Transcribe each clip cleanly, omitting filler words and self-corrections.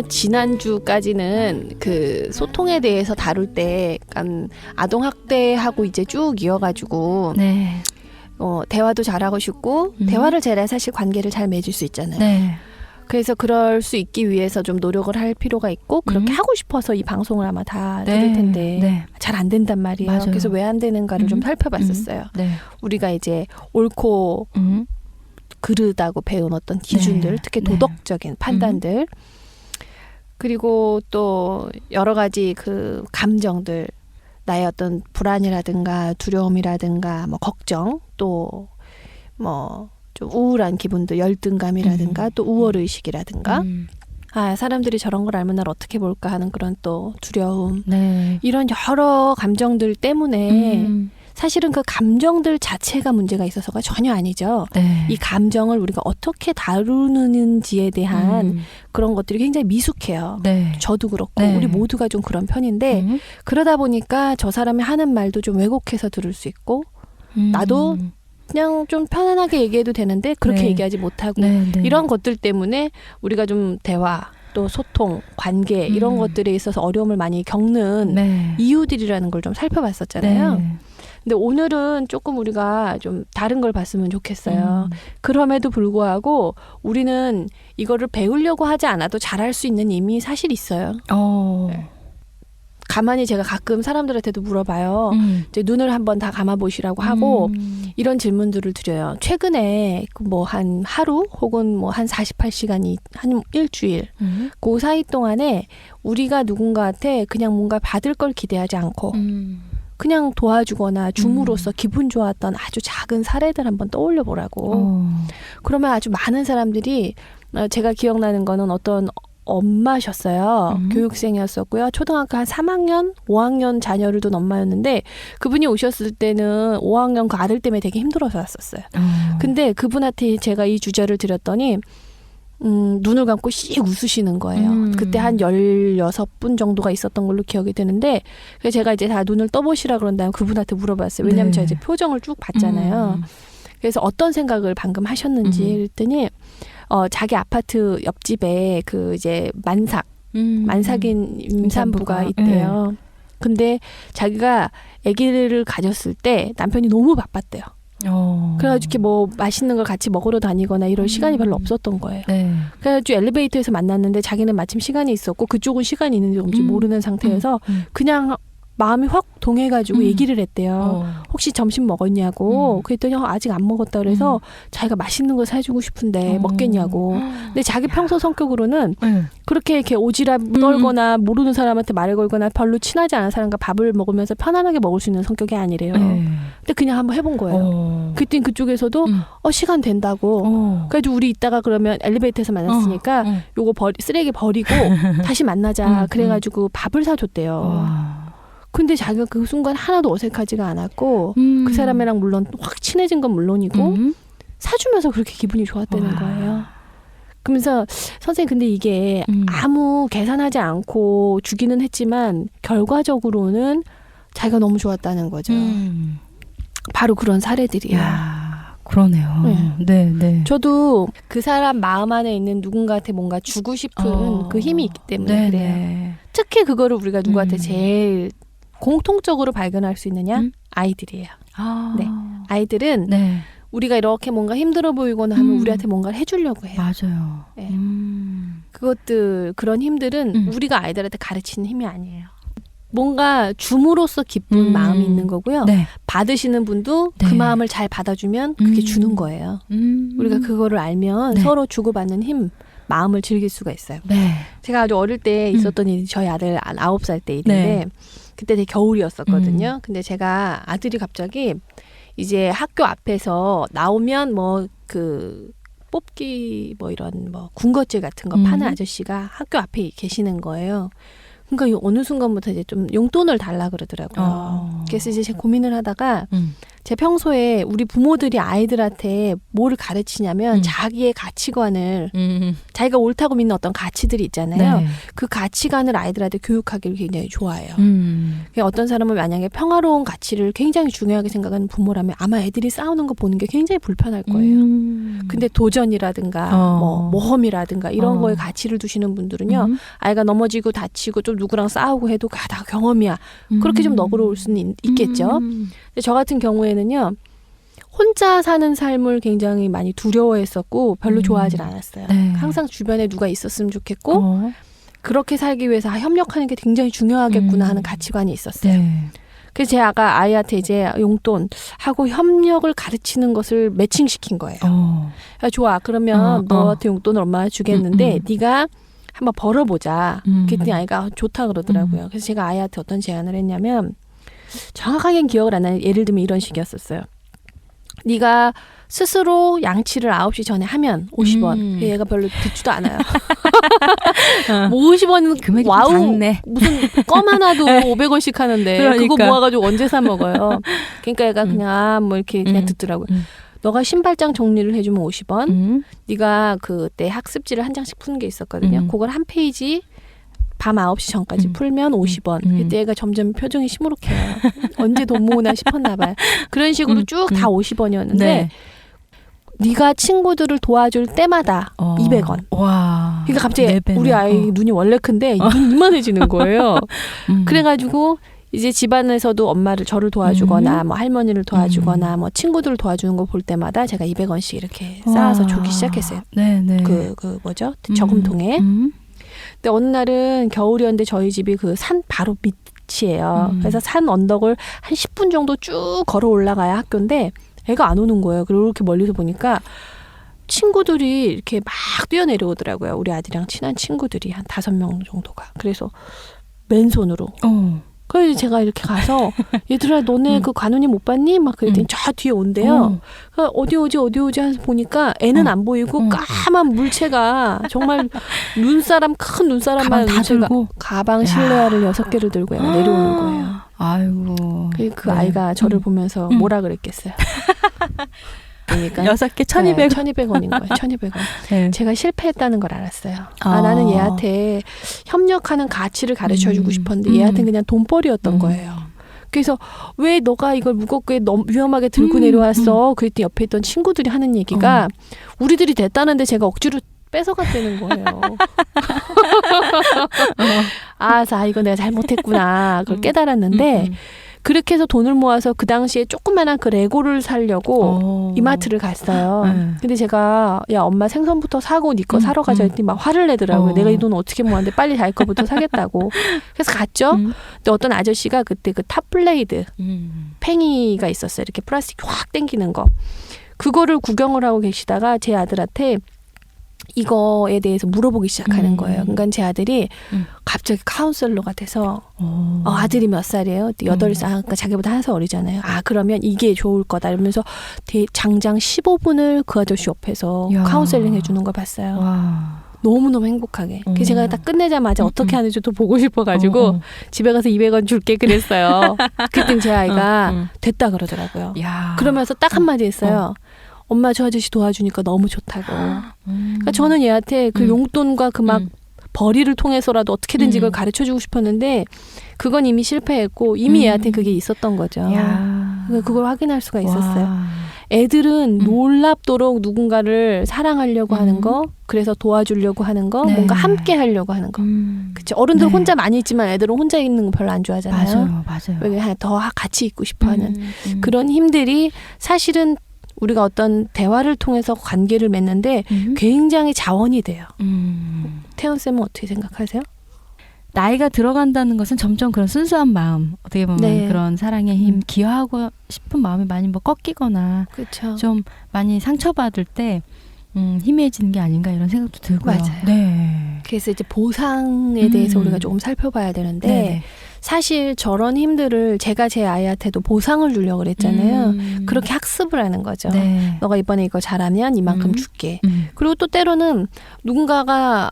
지난주까지는 그 소통에 대해서 다룰 때 약간 아동학대하고 이제 쭉 이어가지고 네. 대화도 잘하고 싶고 대화를 잘해야 사실 관계를 잘 맺을 수 있잖아요. 네. 그래서 그럴 수 있기 위해서 좀 노력을 할 필요가 있고 그렇게 하고 싶어서 이 방송을 아마 다 들을 텐데 네. 잘 안 된단 말이에요. 맞아요. 그래서 왜 안 되는가를 좀 살펴봤었어요. 네. 우리가 이제 옳고 그르다고 배운 어떤 기준들, 네. 특히 네. 도덕적인 판단들, 그리고 또 여러 가지 그 감정들, 나의 어떤 불안이라든가 두려움이라든가 뭐 걱정, 또 뭐 좀 우울한 기분들, 열등감이라든가 또 우월의식이라든가 사람들이 저런 걸 알면 날 어떻게 볼까 하는 그런 또 두려움, 네. 이런 여러 감정들 때문에 사실은 그 감정들 자체가 문제가 있어서가 전혀 아니죠. 네. 이 감정을 우리가 어떻게 다루는지에 대한 그런 것들이 굉장히 미숙해요. 네. 저도 그렇고 네. 우리 모두가 좀 그런 편인데 그러다 보니까 저 사람이 하는 말도 좀 왜곡해서 들을 수 있고 나도 그냥 좀 편안하게 얘기해도 되는데 그렇게 네. 얘기하지 못하고 네. 네. 이런 것들 때문에 우리가 좀 대화 또 소통, 관계 이런 것들에 있어서 어려움을 많이 겪는 네. 이유들이라는 걸 좀 살펴봤었잖아요. 네. 근데 오늘은 조금 우리가 좀 다른 걸 봤으면 좋겠어요. 그럼에도 불구하고 우리는 이거를 배우려고 하지 않아도 잘할 수 있는 힘이 사실 있어요. 네. 가만히 제가 가끔 사람들한테도 물어봐요. 이제 눈을 한번 다 감아보시라고 하고 이런 질문들을 드려요. 최근에 뭐 한 하루 혹은 뭐 한 48시간이 한 일주일 그 사이 동안에 우리가 누군가한테 그냥 뭔가 받을 걸 기대하지 않고 그냥 도와주거나 줌으로써 기분 좋았던 아주 작은 사례들 한번 떠올려 보라고. 그러면 아주 많은 사람들이 제가 기억나는 거는 어떤 엄마셨어요. 교육생이었었고요. 초등학교 한 3학년, 5학년 자녀를 둔 엄마였는데 그분이 오셨을 때는 5학년 그 아들 때문에 되게 힘들어서 왔었어요. 근데 그분한테 제가 이 주제를 드렸더니 눈을 감고 씩 웃으시는 거예요. 그때 한 16분 정도가 있었던 걸로 기억이 되는데 그래서 제가 이제 다 눈을 떠보시라 그런 다음에 그분한테 물어봤어요. 왜냐하면 제가 이제 표정을 쭉 봤잖아요. 그래서 어떤 생각을 방금 하셨는지 그랬더니 자기 아파트 옆집에 그 이제 만삭인 임산부가 있대요. 근데 자기가 아기를 가졌을 때 남편이 너무 바빴대요. 그래가지고 이렇게 뭐 맛있는 걸 같이 먹으러 다니거나 이럴 시간이 별로 없었던 거예요. 네. 그래가지고 엘리베이터에서 만났는데 자기는 마침 시간이 있었고 그쪽은 시간이 있는지 없는지 모르는 상태에서 그냥 마음이 확 동해가지고 얘기를 했대요. 혹시 점심 먹었냐고. 그랬더니 아직 안 먹었다 그래서 자기가 맛있는 거 사주고 싶은데 먹겠냐고. 근데 자기 평소 성격으로는 그렇게 이렇게 오지랖 떨거나 모르는 사람한테 말을 걸거나 별로 친하지 않은 사람과 밥을 먹으면서 편안하게 먹을 수 있는 성격이 아니래요. 근데 그냥 한번 해본 거예요. 그랬더니 그쪽에서도 시간 된다고. 그래도 우리 이따가 그러면 엘리베이터에서 만났으니까 요거 쓰레기 버리고 다시 만나자. 그래가지고 밥을 사줬대요. 근데 자기가 그 순간 하나도 어색하지가 않았고 그 사람이랑 물론 확 친해진 건 물론이고 사주면서 그렇게 기분이 좋았다는 거예요. 그러면서 선생님 근데 이게 아무 계산하지 않고 주기는 했지만 결과적으로는 자기가 너무 좋았다는 거죠. 바로 그런 사례들이에요. 그러네요. 네. 네. 저도 그 사람 마음 안에 있는 누군가한테 뭔가 주고 싶은 그 힘이 있기 때문에 그래요. 네. 특히 그거를 우리가 누구한테 제일 공통적으로 발견할 수 있느냐? 아이들이에요. 네. 아이들은 네. 우리가 이렇게 뭔가 힘들어 보이거나 하면 우리한테 뭔가를 해주려고 해요. 맞아요. 네. 그런 힘들은 우리가 아이들한테 가르치는 힘이 아니에요. 뭔가 줌으로써 기쁜 마음이 있는 거고요. 네. 받으시는 분도 네. 그 마음을 잘 받아주면 그게 주는 거예요. 우리가 그거를 알면 네. 서로 주고받는 힘, 마음을 즐길 수가 있어요. 네. 제가 아주 어릴 때 있었던 일이 저희 아들 9살 때 일인데 네. 그때 되게 겨울이었었거든요. 근데 제가 아들이 갑자기 이제 학교 앞에서 나오면 뭐 그 뽑기 뭐 이런 뭐 군것질 같은 거 파는 아저씨가 학교 앞에 계시는 거예요. 그러니까 어느 순간부터 이제 좀 용돈을 달라 그러더라고요. 그래서 이제 제가 고민을 하다가 제 평소에 우리 부모들이 아이들한테 뭘 가르치냐면 자기의 가치관을 자기가 옳다고 믿는 어떤 가치들이 있잖아요. 네. 그 가치관을 아이들한테 교육하기를 굉장히 좋아해요. 어떤 사람은 만약에 평화로운 가치를 굉장히 중요하게 생각하는 부모라면 아마 애들이 싸우는 거 보는 게 굉장히 불편할 거예요. 근데 도전이라든가 뭐 모험이라든가 이런 거에 가치를 두시는 분들은요. 아이가 넘어지고 다치고 좀 누구랑 싸우고 해도 다 경험이야. 그렇게 좀 너그러울 수는 있겠죠. 근데 저 같은 경우에는요. 혼자 사는 삶을 굉장히 많이 두려워했었고 별로 좋아하진 않았어요. 네. 항상 주변에 누가 있었으면 좋겠고 그렇게 살기 위해서 협력하는 게 굉장히 중요하겠구나 하는 가치관이 있었어요. 네. 그래서 제가 아이한테 이제 용돈하고 협력을 가르치는 것을 매칭시킨 거예요. 야, 좋아. 그러면 너한테 용돈을 엄마가 주겠는데 네가 한번 벌어보자. 그랬더니 아이가 좋다 그러더라고요. 그래서 제가 아이한테 어떤 제안을 했냐면 정확하게는 기억을 안 나는데 예를 들면 이런 식이었었어요. 네가 스스로 양치를 9시 전에 하면 50원. 얘가 별로 듣지도 않아요. 뭐 50원은 금액이 와우. 작네. 무슨 껌 하나도 500원씩 하는데 그러니까. 그거 모아가지고 언제 사 먹어요. 그러니까 얘가 그냥 뭐 이렇게 그냥 듣더라고요. 너가 신발장 정리를 해주면 50원. 네가 그때 학습지를 한 장씩 푸는 게 있었거든요. 그걸 한 페이지 밤 9시 전까지 풀면 50원. 그때 얘가 점점 표정이 시무룩해요. 언제 돈 모으나 싶었나 봐요. 그런 식으로 쭉 다 50원이었는데 네. 네가 친구들을 도와줄 때마다 200원. 와. 그러니까 갑자기 네 배네. 우리 아이 눈이 원래 큰데 눈이 이만해지는 거예요. 그래가지고 이제 집안에서도 엄마를 저를 도와주거나 뭐 할머니를 도와주거나 뭐 친구들을 도와주는 거 볼 때마다 제가 200원씩 이렇게 쌓아서 주기 시작했어요. 네네. 그 뭐죠? 저금통에. 근데 어느 날은 겨울이었는데 저희 집이 그 산 바로 밑이에요. 그래서 산 언덕을 한 10분 정도 쭉 걸어 올라가야 학교인데 애가 안 오는 거예요. 그리고 이렇게 멀리서 보니까 친구들이 이렇게 막 뛰어내려오더라고요. 우리 아들이랑 친한 친구들이 한 5명 정도가. 그래서 맨손으로. 그래서 제가 이렇게 가서 얘들아 너네 그 관훈이 못 봤니? 막 그랬더니 저 뒤에 온대요. 그러니까 어디 오지 해서 보니까 애는 안 보이고 까만 물체가 정말 큰 눈사람만 다 물체가 들고? 가방 실내화를 6개를 들고 내려오는 거예요. 아이고. 그 아이가 저를 보면서 뭐라 그랬겠어요. 그러니까 6개 1,200원. 1,200원인 거예요. 1,200원. 네. 제가 실패했다는 걸 알았어요. 나는 얘한테 협력하는 가치를 가르쳐주고 싶었는데 얘한테는 그냥 돈벌이였던 거예요. 그래서 왜 너가 이걸 무겁게 너무 위험하게 들고 내려왔어? 그랬더니 옆에 있던 친구들이 하는 얘기가 우리들이 됐다는데 제가 억지로 뺏어갔다는 거예요. 이거 내가 잘못했구나. 그걸 깨달았는데 그렇게 해서 돈을 모아서 그 당시에 조그만한 그 레고를 사려고 이마트를 갔어요. 근데 제가 야 엄마 생선부터 사고 네 거 사러 가자 했더니 막 화를 내더라고요. 내가 이 돈 어떻게 모았는데 빨리 자기 거부터 사겠다고. 그래서 갔죠. 근데 어떤 아저씨가 그때 그 탑블레이드 팽이가 있었어요. 이렇게 플라스틱 확 당기는 거. 그거를 구경을 하고 계시다가 제 아들한테 이거에 대해서 물어보기 시작하는 거예요. 그러니까 제 아들이 갑자기 카운셀러가 돼서 아들이 몇 살이에요? 8살. 그러니까 자기보다 1살 어리잖아요. 그러면 이게 좋을 거다 이러면서 장장 15분을 그 아저씨 옆에서 카운셀링 해주는 걸 봤어요. 와. 너무너무 행복하게. 그래서 제가 딱 끝내자마자 어떻게 하는지 또 보고 싶어가지고 집에 가서 200원 줄게 그랬어요. 그랬더니 제 아이가 됐다 그러더라고요. 그러면서 딱 한마디 했어요. 엄마 저 아저씨 도와주니까 너무 좋다고. 그러니까 저는 얘한테 그 용돈과 그 막 벌이를 통해서라도 어떻게든지 이걸 가르쳐주고 싶었는데 그건 이미 실패했고 이미 얘한테 그게 있었던 거죠. 그러니까 그걸 확인할 수가 있었어요. 애들은 놀랍도록 누군가를 사랑하려고 하는 거, 그래서 도와주려고 하는 거, 뭔가 함께 하려고 하는 거. 그쵸? 어른들 혼자 많이 있지만 애들은 혼자 있는 거 별로 안 좋아하잖아요. 맞아요. 왜 더 같이 있고 싶어 하는 그런 힘들이 사실은 우리가 어떤 대화를 통해서 관계를 맺는데 굉장히 자원이 돼요. 태연쌤은 어떻게 생각하세요? 나이가 들어간다는 것은 점점 그런 순수한 마음, 어떻게 보면 그런 사랑의 힘, 기여하고 싶은 마음이 많이 뭐 꺾이거나 그쵸. 좀 많이 상처받을 때 희미해지는 게 아닌가 이런 생각도 들고요. 맞아요. 네. 그래서 이제 보상에 대해서 우리가 조금 살펴봐야 되는데 사실 저런 힘들을 제가 제 아이한테도 보상을 주려고 그랬잖아요. 그렇게 학습을 하는 거죠. 네. 너가 이번에 이거 잘하면 이만큼 줄게. 그리고 또 때로는 누군가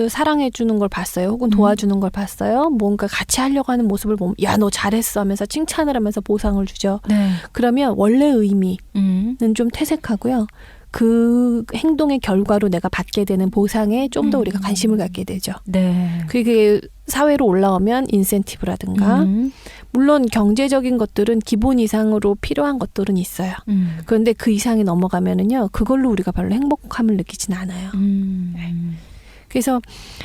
사랑해 주는 걸 봤어요. 혹은 도와주는 걸 봤어요. 뭔가 같이 하려고 하는 모습을 보면 야, 너 잘했어 하면서 칭찬을 하면서 보상을 주죠. 네. 그러면 원래 의미는 좀 퇴색하고요. 그 행동의 결과로 내가 받게 되는 보상에 좀 더 우리가 관심을 갖게 되죠. 네. 그게 사회로 올라오면 인센티브라든가 물론 경제적인 것들은 기본 이상으로 필요한 것들은 있어요. 그런데 그 이상이 넘어가면은요, 그걸로 우리가 별로 행복함을 느끼진 않아요. 그래서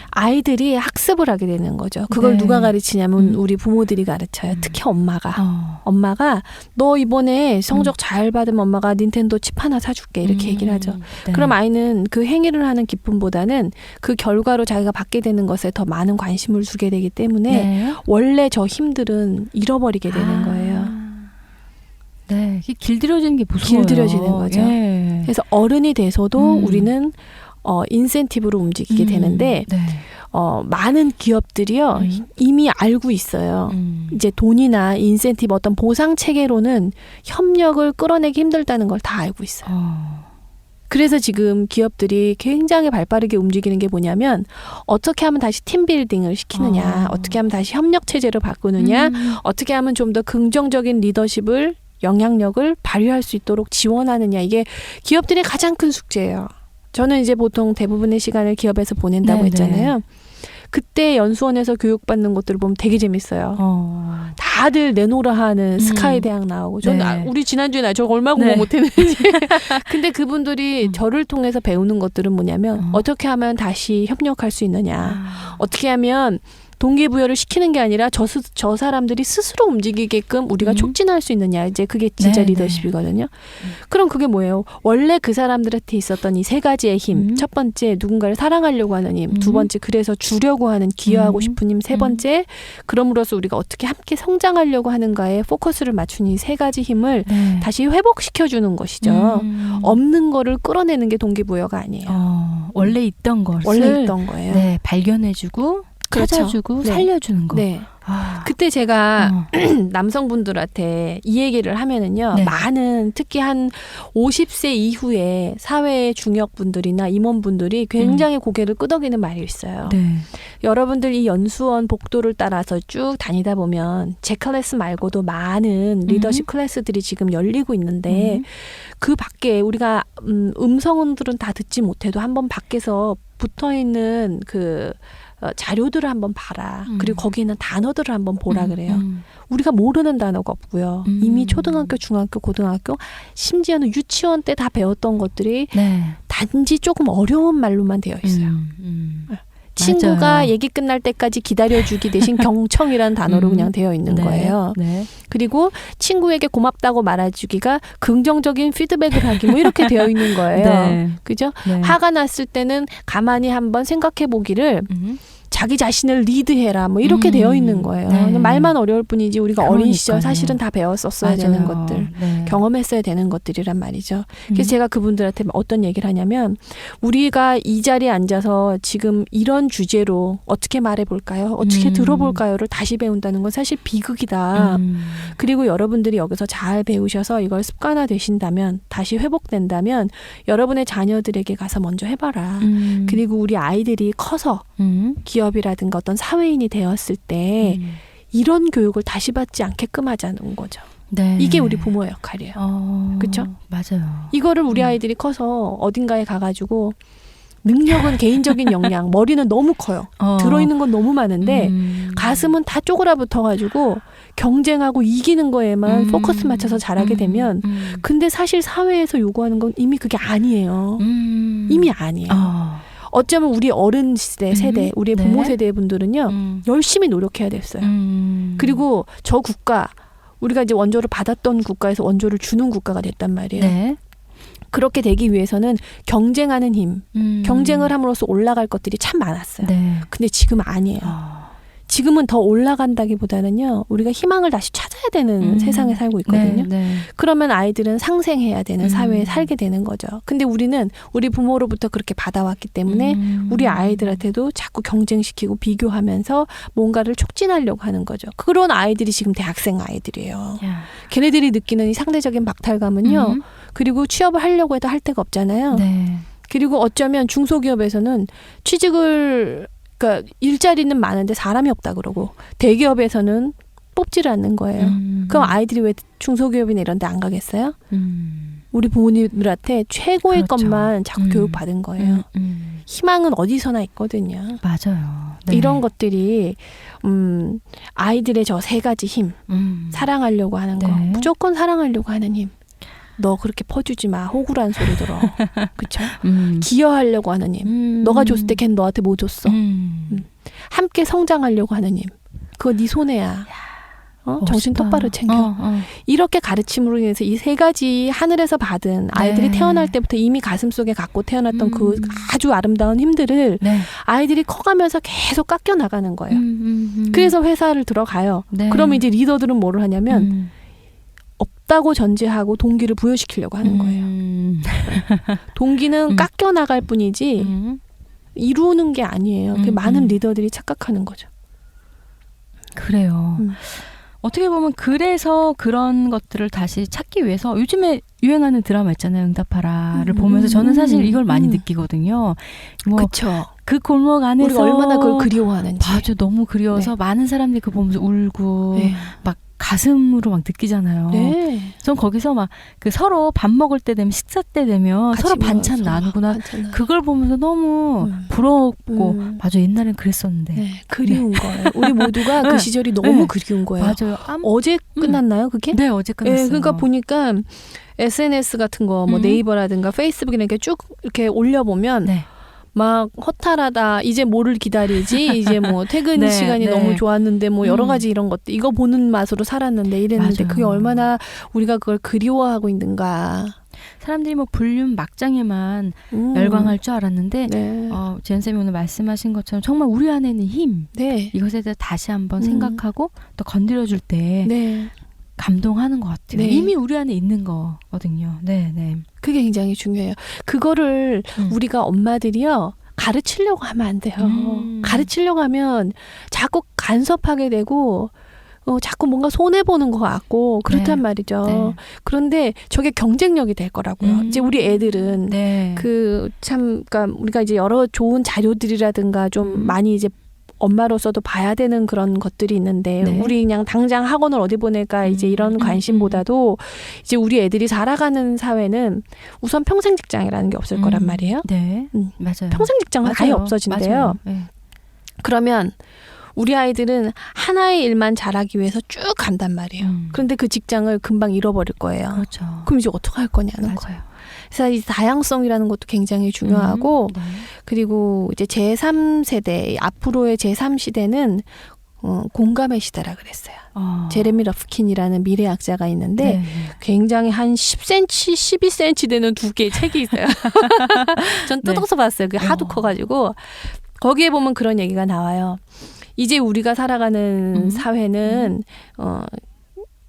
아이들이 학습을 하게 되는 거죠. 그걸 네. 누가 가르치냐면 우리 부모들이 가르쳐요. 특히 엄마가. 엄마가 너 이번에 성적 잘 받으면 엄마가 닌텐도 칩 하나 사줄게 이렇게 얘기를 하죠. 네. 그럼 아이는 그 행위를 하는 기쁨보다는 그 결과로 자기가 받게 되는 것에 더 많은 관심을 두게 되기 때문에 네. 원래 저 힘들은 잃어버리게 되는 거예요. 네, 이게 길들여지는 게 무서워요. 길들여지는 거죠. 예. 그래서 어른이 돼서도 우리는 인센티브로 움직이게 되는데 네. 많은 기업들이요 이미 알고 있어요. 이제 돈이나 인센티브 어떤 보상 체계로는 협력을 끌어내기 힘들다는 걸 다 알고 있어요. 그래서 지금 기업들이 굉장히 발빠르게 움직이는 게 뭐냐면 어떻게 하면 다시 팀빌딩을 시키느냐, 어떻게 하면 다시 협력 체제를 바꾸느냐, 어떻게 하면 좀 더 긍정적인 리더십을 영향력을 발휘할 수 있도록 지원하느냐, 이게 기업들의 가장 큰 숙제예요. 저는 이제 보통 대부분의 시간을 기업에서 보낸다고 네네. 했잖아요. 그때 연수원에서 교육받는 것들을 보면 되게 재밌어요. 다들 내노라 하는 스카이 대학 나오고. 저는 네. 우리 지난주에 저 얼마 공부 네. 못했는지. 근데 그분들이 저를 통해서 배우는 것들은 뭐냐면 어떻게 하면 다시 협력할 수 있느냐. 어떻게 하면 동기부여를 시키는 게 아니라 저 사람들이 스스로 움직이게끔 우리가 촉진할 수 있느냐. 이제 그게 진짜 네, 리더십이거든요. 그럼 그게 뭐예요? 원래 그 사람들한테 있었던 이 세 가지의 힘. 첫 번째, 누군가를 사랑하려고 하는 힘. 두 번째, 그래서 주려고 하는, 기여하고 싶은 힘. 세 번째, 그럼으로써 우리가 어떻게 함께 성장하려고 하는가에 포커스를 맞춘 이 세 가지 힘을 네. 다시 회복시켜주는 것이죠. 없는 거를 끌어내는 게 동기부여가 아니에요. 원래 있던 것을 원래 있던 거예요. 네, 발견해주고 그렇죠. 찾아주고 네. 살려주는 거. 네. 아. 그때 제가 남성분들한테 이 얘기를 하면은요, 네. 많은 특히 한 50세 이후에 사회의 중역분들이나 임원분들이 굉장히 고개를 끄덕이는 말이 있어요. 네. 여러분들 이 연수원 복도를 따라서 쭉 다니다 보면 제 클래스 말고도 많은 리더십 클래스들이 지금 열리고 있는데 그 밖에 우리가 음성들은 다 듣지 못해도 한번 밖에서 붙어있는 그 자료들을 한번 봐라. 그리고 거기에 있는 단어들을 한번 보라 그래요. 우리가 모르는 단어가 없고요. 이미 초등학교, 중학교, 고등학교, 심지어는 유치원 때 다 배웠던 것들이 네. 단지 조금 어려운 말로만 되어 있어요. 친구가 맞아요. 얘기 끝날 때까지 기다려주기 대신 경청이라는 단어로 그냥 되어 있는 네. 거예요. 네. 그리고 친구에게 고맙다고 말해주기가 긍정적인 피드백을 하기 뭐 이렇게 되어 있는 거예요. 네. 그죠? 네. 화가 났을 때는 가만히 한번 생각해 보기를 자기 자신을 리드해라 뭐 이렇게 되어 있는 거예요. 네. 말만 어려울 뿐이지 우리가 어린 시절 그러니까요. 사실은 다 배웠었어야 맞아요. 되는 것들, 네. 경험했어야 되는 것들이란 말이죠. 그래서 제가 그분들한테 어떤 얘기를 하냐면 우리가 이 자리에 앉아서 지금 이런 주제로 어떻게 말해볼까요? 어떻게 들어볼까요?를 다시 배운다는 건 사실 비극이다. 그리고 여러분들이 여기서 잘 배우셔서 이걸 습관화 되신다면, 다시 회복된다면 여러분의 자녀들에게 가서 먼저 해봐라. 그리고 우리 아이들이 커서 기업이라든가 어떤 사회인이 되었을 때 이런 교육을 다시 받지 않게끔 하자는 거죠. 네. 이게 우리 부모의 역할이에요. 그렇죠? 맞아요. 이거를 우리 아이들이 커서 어딘가에 가가지고 능력은 개인적인 역량, 머리는 너무 커요. 들어있는 건 너무 많은데 가슴은 다 쪼그라붙어가지고 경쟁하고 이기는 거에만 포커스 맞춰서 잘하게 되면 근데 사실 사회에서 요구하는 건 이미 그게 아니에요. 이미 아니에요. 어쩌면 우리 어른 세대, 우리 네. 부모 세대 분들은요 열심히 노력해야 됐어요. 그리고 저 국가, 우리가 이제 원조를 받았던 국가에서 원조를 주는 국가가 됐단 말이에요. 네. 그렇게 되기 위해서는 경쟁하는 힘, 경쟁을 함으로써 올라갈 것들이 참 많았어요. 네. 근데 지금 아니에요. 지금은 더 올라간다기보다는요. 우리가 희망을 다시 찾아야 되는 세상에 살고 있거든요. 네. 그러면 아이들은 상생해야 되는 사회에 살게 되는 거죠. 근데 우리는 우리 부모로부터 그렇게 받아왔기 때문에 우리 아이들한테도 자꾸 경쟁시키고 비교하면서 뭔가를 촉진하려고 하는 거죠. 그런 아이들이 지금 대학생 아이들이에요. 야. 걔네들이 느끼는 이 상대적인 박탈감은요. 그리고 취업을 하려고 해도 할 데가 없잖아요. 네. 그리고 어쩌면 중소기업에서는 그러니까 일자리는 많은데 사람이 없다 그러고 대기업에서는 뽑지를 않는 거예요. 그럼 아이들이 왜 중소기업이나 이런 데 안 가겠어요? 우리 부모님들한테 최고의 그렇죠. 것만 자꾸 교육받은 거예요. 희망은 어디서나 있거든요. 맞아요. 네. 이런 것들이 아이들의 저 세 가지 힘. 사랑하려고 하는 거. 네. 무조건 사랑하려고 하는 힘. 너 그렇게 퍼주지 마. 호구란 소리 들어. 그쵸? 기여하려고 하는 힘. 너가 줬을 때 걘 너한테 뭐 줬어. 함께 성장하려고 하는 힘. 그거 네 손해야. 정신 똑바로 챙겨. 이렇게 가르침으로 인해서 이 세 가지 하늘에서 받은 아이들이 네. 태어날 때부터 이미 가슴속에 갖고 태어났던 그 아주 아름다운 힘들을 네. 아이들이 커가면서 계속 깎여 나가는 거예요. 그래서 회사를 들어가요. 네. 그러면 이제 리더들은 뭐를 하냐면 없다고 전제하고 동기를 부여시키려고 하는 거예요. 동기는 깎여 나갈 뿐이지 이루는 게 아니에요. 많은 리더들이 착각하는 거죠. 그래요. 어떻게 보면 그래서 그런 것들을 다시 찾기 위해서 요즘에 유행하는 드라마 있잖아요. 응답하라를 보면서 저는 사실 이걸 많이 느끼거든요. 뭐 그렇죠. 그 골목 안에서 우리가 얼마나 그걸 그리워하는지. 맞아, 너무 그리워서 많은 사람들이 그거 보면서 울고 막 가슴으로 막 느끼잖아요. 네. 전 거기서 막 그 서로 밥 먹을 때 되면 식사 때 되면 서로 반찬 나누구나. 그걸 보면서 너무 부럽고 맞아, 옛날엔 그랬었는데. 네, 그리운 거예요. 우리 모두가 그 시절이 너무 그리운 거예요. 맞아요. 어제 끝났나요, 그게? 네, 어제 끝났어요. 네, 그러니까 보니까 SNS 같은 거, 뭐 네이버라든가 페이스북이나 이렇게 쭉 이렇게 올려보면 막 허탈하다. 이제 뭐를 기다리지? 이제 뭐 퇴근 시간이 너무 좋았는데 뭐 여러 가지 이런 것들. 이거 보는 맛으로 살았는데 이랬는데 맞아요. 그게 얼마나 우리가 그걸 그리워하고 있는가. 사람들이 뭐 불륜 막장에만 열광할 줄 알았는데 지연쌤이 오늘 말씀하신 것처럼 정말 우리 안에 있는 힘 이것에 대해 다시 한번 생각하고 또 건드려줄 때 감동하는 것 같아요. 이미 우리 안에 있는 거거든요. 네. 그게 굉장히 중요해요. 그거를 우리가 엄마들이요. 가르치려고 하면 안 돼요. 가르치려고 하면 자꾸 간섭하게 되고 자꾸 뭔가 손해보는 것 같고 그렇단 말이죠. 그런데 저게 경쟁력이 될 거라고요. 이제 우리 애들은 그러니까 우리가 이제 여러 좋은 자료들이라든가 좀 많이 이제 엄마로서도 봐야 되는 그런 것들이 있는데 우리 그냥 당장 학원을 어디 보낼까 이제 이런 관심보다도 이제 우리 애들이 살아가는 사회는 우선 평생 직장이라는 게 없을 거란 말이에요. 네, 맞아요. 평생 직장은 아예 없어진대요. 그러면 우리 아이들은 하나의 일만 잘하기 위해서 쭉 간단 말이에요. 그런데 그 직장을 금방 잃어버릴 거예요. 그렇죠. 그럼 이제 어떻게 할 거냐는 거예요. 그래서 이 다양성이라는 것도 굉장히 중요하고 그리고 이제 제3세대 앞으로의 제3시대는 공감의 시대라 그랬어요. 제레미 러프킨이라는 미래학자가 있는데 굉장히 한 10cm, 12cm 되는 두 개의 책이 있어요. 전 뜯어서 봤어요. 그게 하도 커가지고 거기에 보면 그런 얘기가 나와요. 이제 우리가 살아가는 사회는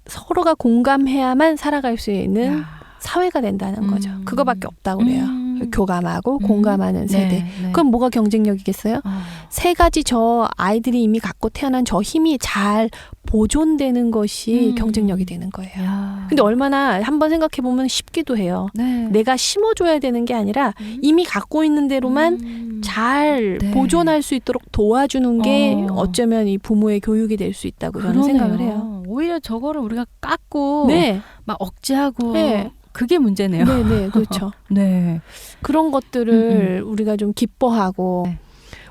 서로가 공감해야만 살아갈 수 있는 사회가 된다는 거죠. 그거밖에 없다고 그래요. 교감하고 공감하는 세대. 그럼 뭐가 경쟁력이겠어요? 세 가지 저 아이들이 이미 갖고 태어난 저 힘이 잘 보존되는 것이 경쟁력이 되는 거예요. 근데 얼마나 한번 생각해보면 쉽기도 해요. 내가 심어줘야 되는 게 아니라 이미 갖고 있는 대로만 잘 보존할 수 있도록 도와주는 게 어쩌면 이 부모의 교육이 될 수 있다고 저는 생각을 해요. 오히려 저거를 우리가 깎고 막 억제하고 그게 문제네요. 네, 그렇죠. 그런 것들을 우리가 좀 기뻐하고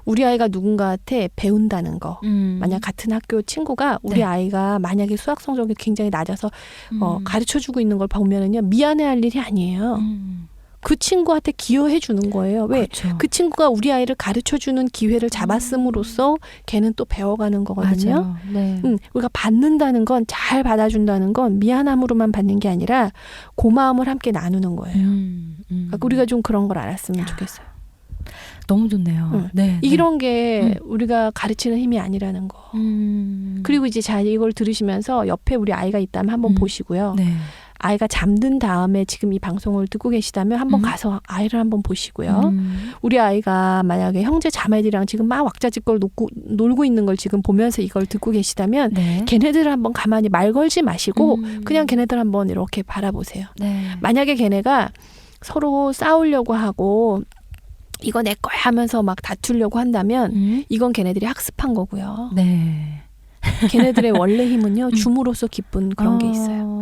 우리 아이가 누군가한테 배운다는 거. 만약 같은 학교 친구가 우리 아이가 만약에 수학 성적이 굉장히 낮아서 가르쳐주고 있는 걸 보면은요 미안해할 일이 아니에요. 그 친구한테 기여해 주는 거예요. 왜? 그 친구가 우리 아이를 가르쳐주는 기회를 잡았음으로써 걔는 또 배워가는 거거든요. 우리가 받는다는 건 잘 받아준다는 건 미안함으로만 받는 게 아니라 고마움을 함께 나누는 거예요. 그러니까 우리가 좀 그런 걸 알았으면 좋겠어요. 너무 좋네요. 네, 이런 게 우리가 가르치는 힘이 아니라는 거. 그리고 이제 자 이걸 들으시면서 옆에 우리 아이가 있다면 한번 보시고요. 네. 아이가 잠든 다음에 지금 이 방송을 듣고 계시다면 한번 가서 아이를 한번 보시고요. 우리 아이가 만약에 형제 자매들이랑 지금 막 왁자지껄 놀고 있는 걸 지금 보면서 이걸 듣고 계시다면 네. 걔네들을 한번 가만히 말 걸지 마시고 그냥 걔네들 한번 이렇게 바라보세요. 네. 만약에 걔네가 서로 싸우려고 하고 이거 내 거야 하면서 막 다투려고 한다면 이건 걔네들이 학습한 거고요. 네. 걔네들의 원래 힘은요. 줌으로써 기쁜 그런 게 있어요.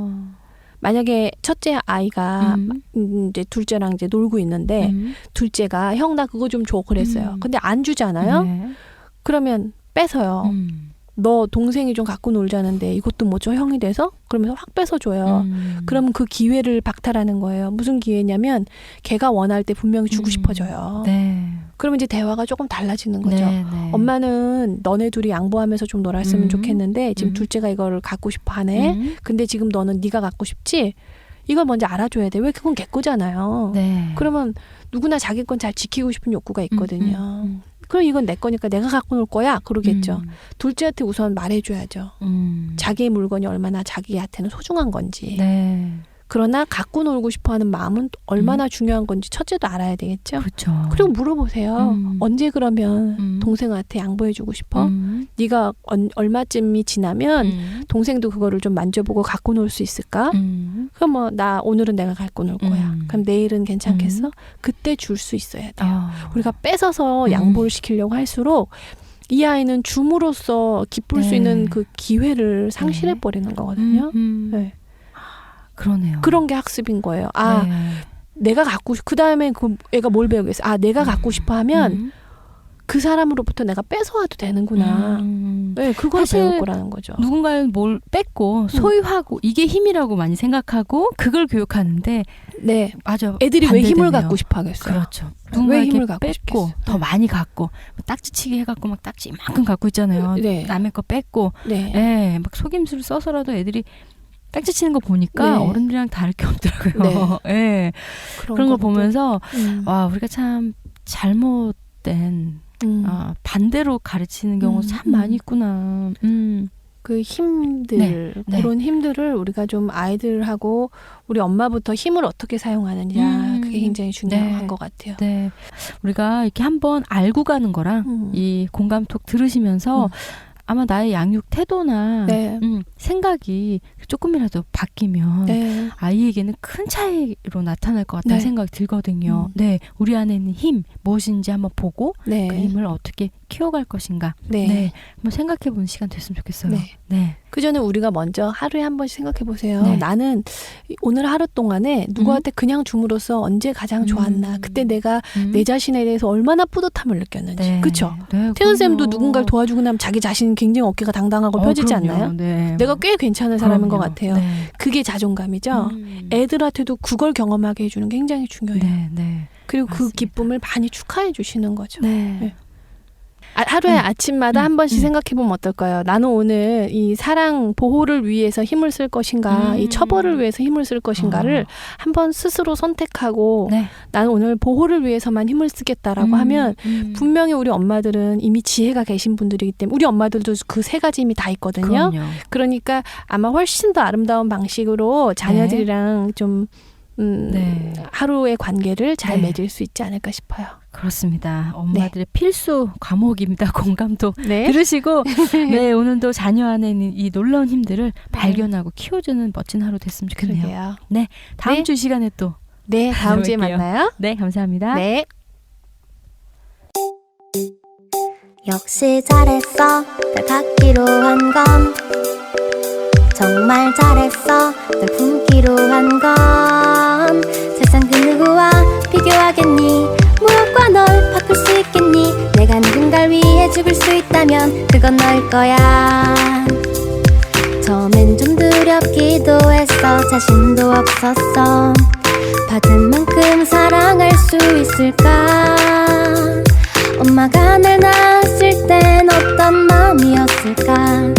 만약에 첫째 아이가 이제 둘째랑 이제 놀고 있는데 둘째가 형 나 그거 좀 줘 그랬어요. 근데 안 주잖아요. 네. 그러면 뺏어요. 너 동생이 좀 갖고 놀자는데 이것도 뭐 줘 형이 돼서? 그러면서 확 뺏어줘요. 그러면 그 기회를 박탈하는 거예요. 무슨 기회냐면 걔가 원할 때 분명히 주고 싶어져요. 네. 그러면 이제 대화가 조금 달라지는 거죠. 네, 네. 엄마는 너네 둘이 양보하면서 좀 놀았으면 좋겠는데 지금 둘째가 이걸 갖고 싶어 하네. 근데 지금 너는 네가 갖고 싶지? 이걸 먼저 알아줘야 돼. 왜 그건 걔거잖아요. 네. 그러면 누구나 자기 건 잘 지키고 싶은 욕구가 있거든요. 그럼 이건 내 거니까 내가 갖고 놀 거야 그러겠죠. 둘째한테 우선 말해줘야죠. 자기의 물건이 얼마나 자기한테는 소중한 건지. 네. 그러나 갖고 놀고 싶어하는 마음은 얼마나 중요한 건지 첫째도 알아야 되겠죠. 그렇죠. 그리고 물어보세요. 언제 그러면 동생한테 양보해주고 싶어? 네가 얼마쯤이 지나면 동생도 그거를 좀 만져보고 갖고 놀 수 있을까? 그럼 뭐 나 오늘은 내가 갖고 놀 거야. 그럼 내일은 괜찮겠어? 그때 줄 수 있어야 돼요. 우리가 뺏어서 양보를 시키려고 할수록 이 아이는 줌으로써 기쁠 수 있는 그 기회를 상실해 버리는 거거든요. 네. 그러네요. 그런 게 학습인 거예요. 아, 내가 갖고 그 다음에 그 애가 뭘 배우겠어? 아, 내가 갖고 싶어 하면 그 사람으로부터 내가 뺏어와도 되는구나. 네, 그걸 배울 거라는 거죠. 누군가를 뭘 뺏고 소유하고 이게 힘이라고 많이 생각하고 그걸 교육하는데 네, 맞아. 애들이 반대되네요. 왜 힘을 갖고 싶어 하겠어요? 그렇죠. 왜 힘을 갖고 뺏고 싶겠어요? 더 많이 갖고 딱지치기 해갖고 막 딱지 이만큼 갖고 있잖아요. 네. 남의 거 뺏고, 네, 예, 막 속임수를 써서라도 애들이 딱지 치는 거 보니까 네. 어른들이랑 다를 게 없더라고요. 네. 예. 그런 걸 보면서 와 우리가 참 잘못된 반대로 가르치는 경우 참 많이 있구나. 그 힘들, 그런 힘들을 우리가 좀 아이들하고 우리 엄마부터 힘을 어떻게 사용하느냐 그게 굉장히 중요한 것 같아요. 네, 우리가 이렇게 한번 알고 가는 거랑 이 공감톡 들으시면서 아마 나의 양육 태도나 생각이 조금이라도 바뀌면 아이에게는 큰 차이로 나타날 것 같다는 생각이 들거든요. 네, 우리 안에 있는 힘 무엇인지 한번 보고 그 힘을 어떻게 키워갈 것인가. 한번 생각해보는 시간 됐으면 좋겠어요. 네. 그 전에 우리가 먼저 하루에 한 번씩 생각해 보세요. 나는 오늘 하루 동안에 누구한테 그냥 줌으로써 언제 가장 좋았나. 그때 내가 내 자신에 대해서 얼마나 뿌듯함을 느꼈는지. 그렇죠? 태연쌤도 누군가를 도와주고 나면 자기 자신 굉장히 어깨가 당당하고 펴지지 않나요? 내가 꽤 괜찮은 사람인 것 같아요. 그게 자존감이죠. 애들한테도 그걸 경험하게 해주는 게 굉장히 중요해요. 그리고 맞습니다. 그 기쁨을 많이 축하해 주시는 거죠. 하루에 아침마다 한 번씩 생각해보면 어떨까요? 나는 오늘 이 사랑 보호를 위해서 힘을 쓸 것인가 이 처벌을 위해서 힘을 쓸 것인가를 한번 스스로 선택하고 나는 오늘 보호를 위해서만 힘을 쓰겠다라고 하면 분명히 우리 엄마들은 이미 지혜가 계신 분들이기 때문에 우리 엄마들도 그 세 가지 힘이 다 있거든요. 그러니까 아마 훨씬 더 아름다운 방식으로 자녀들이랑 좀 하루의 관계를 잘 맺을 수 있지 않을까 싶어요. 그렇습니다. 엄마들의 필수 과목입니다. 공감도 들으시고 오늘도 자녀 안에 있는 이 놀라운 힘들을 발견하고 키워주는 멋진 하루 됐으면 좋겠네요. 그러게요. 네, 다음 주 시간에 또 다음 주에 만나요. 네, 감사합니다. 네. 역시 잘했어 널 갖기로 한 건 정말 잘했어 널 품기로 한 건 세상 그 누구와 비교하겠니 무엇과 널 바꿀 수 있겠니 내가 누군가를 위해 죽을 수 있다면 그건 너일 거야 처음엔 좀 두렵기도 했어 자신도 없었어 받은 만큼 사랑할 수 있을까 엄마가 날 낳았을 땐 어떤 마음이었을까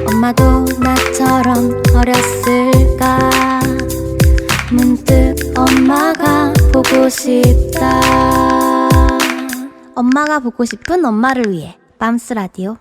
엄마도 나처럼 어렸을까 문득 엄마가 보고 싶다 엄마가 보고 싶은 엄마를 위해 맘스 라디오.